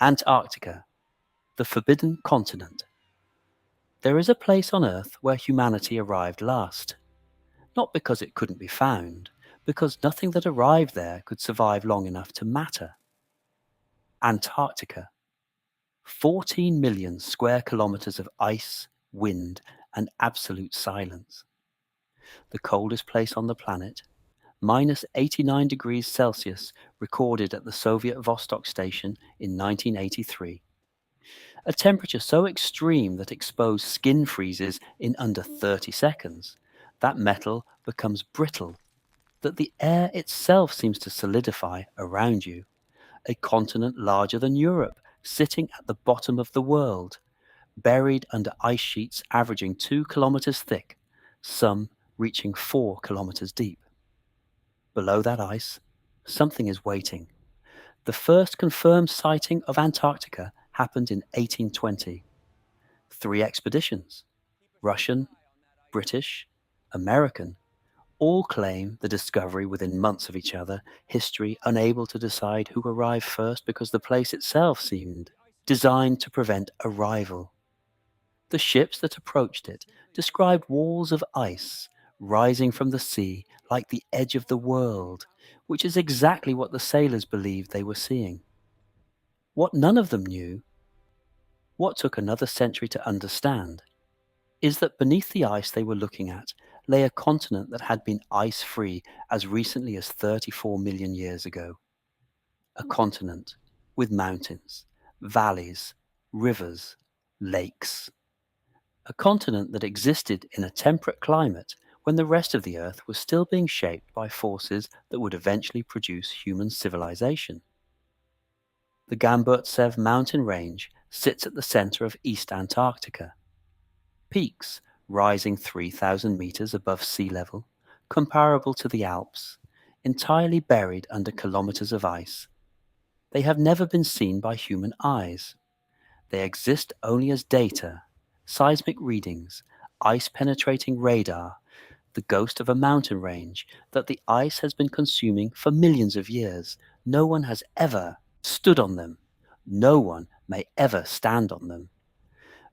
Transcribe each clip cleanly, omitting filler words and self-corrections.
Antarctica, the forbidden continent. There is a place on Earth where humanity arrived last. Not because it couldn't be found, because nothing that arrived there could survive long enough to matter. Antarctica. 14 million square kilometers of ice, wind, and absolute silence. The coldest place on the planet, minus 89 degrees Celsius, recorded at the Soviet Vostok station in 1983. A temperature so extreme that exposed skin freezes in under 30 seconds, that metal becomes brittle, that the air itself seems to solidify around you. A continent larger than Europe, sitting at the bottom of the world, buried under ice sheets averaging 2 kilometers thick, some reaching 4 kilometers deep. Below that ice, something is waiting. The first confirmed sighting of Antarctica happened in 1820. 3 expeditions, Russian, British, American, all claim the discovery within months of each other, history unable to decide who arrived first because the place itself seemed designed to prevent arrival. The ships that approached it described walls of ice rising from the sea like the edge of the world, which is exactly what the sailors believed they were seeing. What none of them knew, what took another century to understand, is that beneath the ice they were looking at lay a continent that had been ice-free as recently as 34 million years ago. A continent with mountains, valleys, rivers, lakes. A continent that existed in a temperate climate when the rest of the Earth was still being shaped by forces that would eventually produce human civilization. The Gamburtsev mountain range sits at the center of East Antarctica. Peaks rising 3,000 meters above sea level, comparable to the Alps, entirely buried under kilometers of ice. They have never been seen by human eyes. They exist only as data, seismic readings, ice-penetrating radar, the ghost of a mountain range that the ice has been consuming for millions of years. No one has ever stood on them. No one may ever stand on them.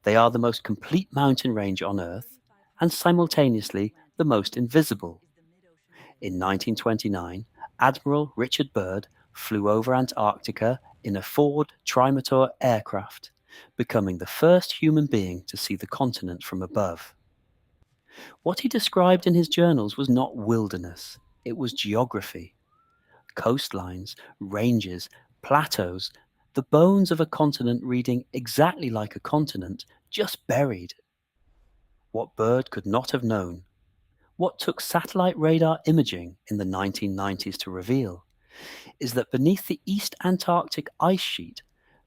They are the most complete mountain range on Earth and simultaneously the most invisible. In 1929, Admiral Richard Byrd flew over Antarctica in a Ford Trimotor aircraft, becoming the first human being to see the continent from above. What he described in his journals was not wilderness, it was geography. Coastlines, ranges, plateaus, the bones of a continent reading exactly like a continent, just buried. What Byrd could not have known, what took satellite radar imaging in the 1990s to reveal, is that beneath the East Antarctic ice sheet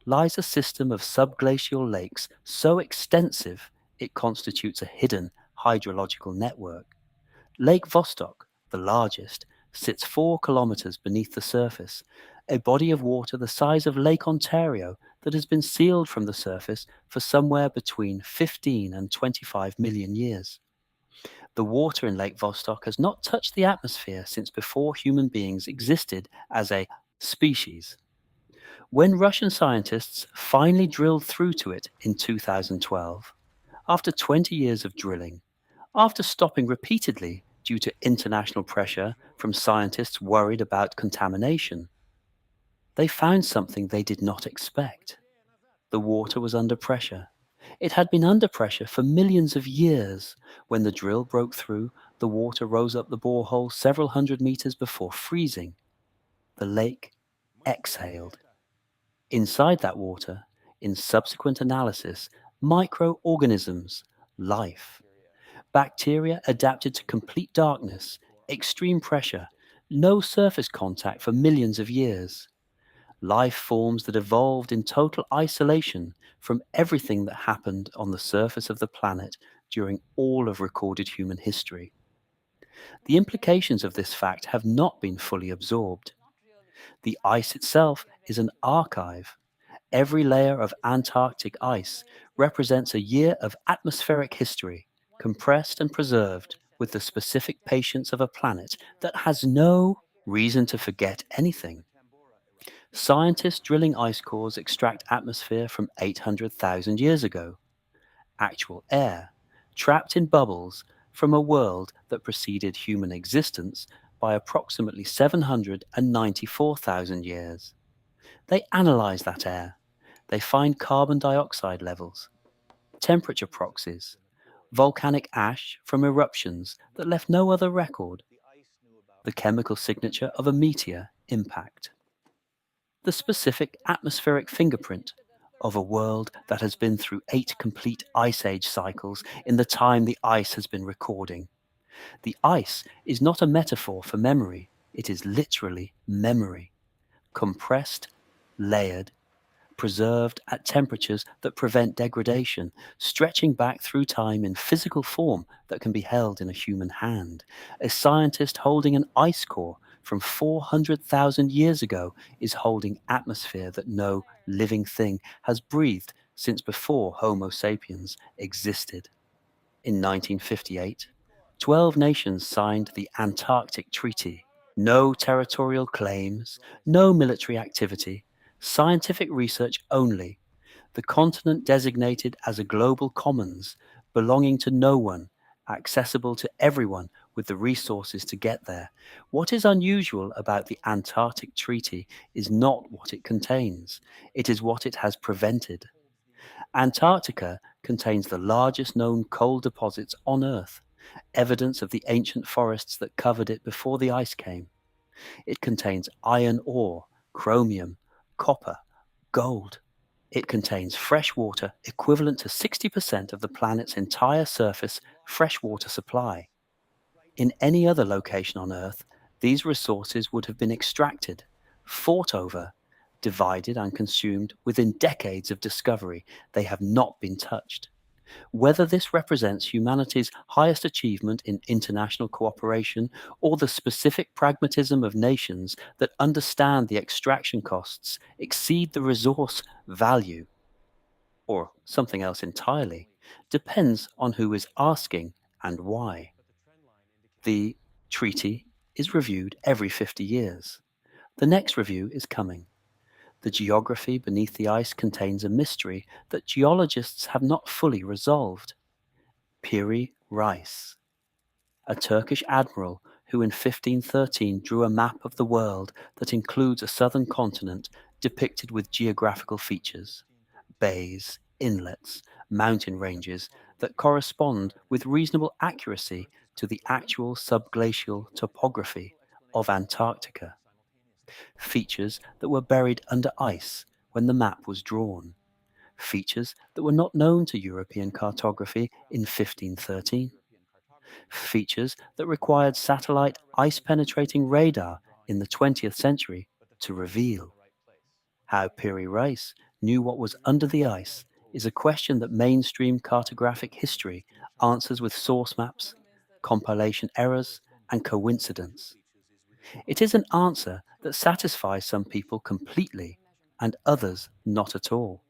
lies a system of subglacial lakes so extensive it constitutes a hidden hydrological network. Lake Vostok, the largest, sits 4 kilometers beneath the surface, a body of water the size of Lake Ontario that has been sealed from the surface for somewhere between 15 and 25 million years. The water in Lake Vostok has not touched the atmosphere since before human beings existed as a species. When Russian scientists finally drilled through to it in 2012, after 20 years of drilling, after stopping repeatedly due to international pressure from scientists worried about contamination, they found something they did not expect. The water was under pressure. It had been under pressure for millions of years. When the drill broke through, the water rose up the borehole several hundred meters before freezing. The lake exhaled. Inside that water, in subsequent analysis, microorganisms, life. Bacteria adapted to complete darkness, extreme pressure, no surface contact for millions of years. Life forms that evolved in total isolation from everything that happened on the surface of the planet during all of recorded human history. The implications of this fact have not been fully absorbed. The ice itself is an archive. Every layer of Antarctic ice represents a year of atmospheric history, compressed and preserved with the specific patience of a planet that has no reason to forget anything. Scientists drilling ice cores extract atmosphere from 800,000 years ago, actual air, trapped in bubbles from a world that preceded human existence by approximately 794,000 years. They analyze that air. They find carbon dioxide levels, temperature proxies, volcanic ash from eruptions that left no other record, the chemical signature of a meteor impact, the specific atmospheric fingerprint of a world that has been through 8 complete ice age cycles in the time the ice has been recording. The ice is not a metaphor for memory, it is literally memory, compressed, layered, preserved at temperatures that prevent degradation, stretching back through time in physical form that can be held in a human hand. A scientist holding an ice core from 400,000 years ago is holding atmosphere that no living thing has breathed since before Homo sapiens existed. In 1958, 12 nations signed the Antarctic Treaty. No territorial claims, no military activity, scientific research only. The continent designated as a global commons, belonging to no one, accessible to everyone with the resources to get there. What is unusual about the Antarctic Treaty is not what it contains, it is what it has prevented. Antarctica contains the largest known coal deposits on Earth, evidence of the ancient forests that covered it before the ice came. It contains iron ore, chromium, copper, gold. It contains fresh water equivalent to 60% of the planet's entire surface freshwater supply. In any other location on Earth, these resources would have been extracted, fought over, divided and consumed within decades of discovery. They have not been touched. Whether this represents humanity's highest achievement in international cooperation or the specific pragmatism of nations that understand the extraction costs exceed the resource value, or something else entirely, depends on who is asking and why. The treaty is reviewed every 50 years. The next review is coming. The geography beneath the ice contains a mystery that geologists have not fully resolved. Piri Reis, a Turkish admiral who in 1513 drew a map of the world that includes a southern continent depicted with geographical features, bays, inlets, mountain ranges that correspond with reasonable accuracy to the actual subglacial topography of Antarctica, features that were buried under ice when the map was drawn, features that were not known to European cartography in 1513, features that required satellite ice-penetrating radar in the 20th century to reveal. How Piri Reis knew what was under the ice is a question that mainstream cartographic history answers with source maps, compilation errors, and coincidence. It is an answer that satisfies some people completely and others not at all.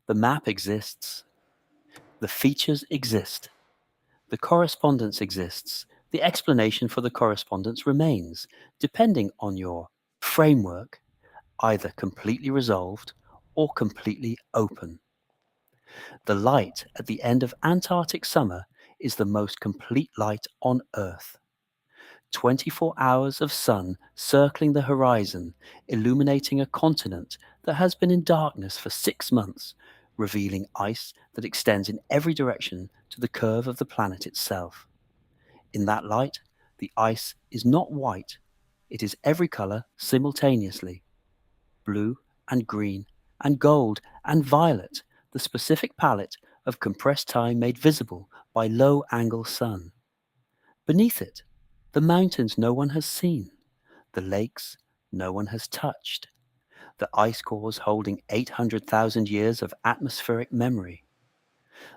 The map exists. The features exist. The correspondence exists. The explanation for the correspondence remains, depending on your framework, either completely resolved or completely open. The light at the end of Antarctic summer is the most complete light on Earth. 24 hours of sun circling the horizon, illuminating a continent that has been in darkness for 6 months, revealing ice that extends in every direction to the curve of the planet itself. In that light, the ice is not white, it is every color simultaneously: blue and green and gold and violet, the specific palette of compressed time made visible by low-angle sun. Beneath it, the mountains no one has seen, the lakes no one has touched, the ice cores holding 800,000 years of atmospheric memory,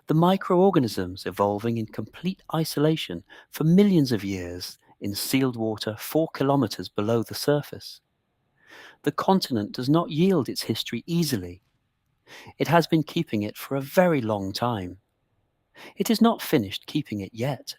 the microorganisms evolving in complete isolation for millions of years in sealed water 4 kilometers below the surface. The continent does not yield its history easily. It has been keeping it for a very long time. It is not finished keeping it yet.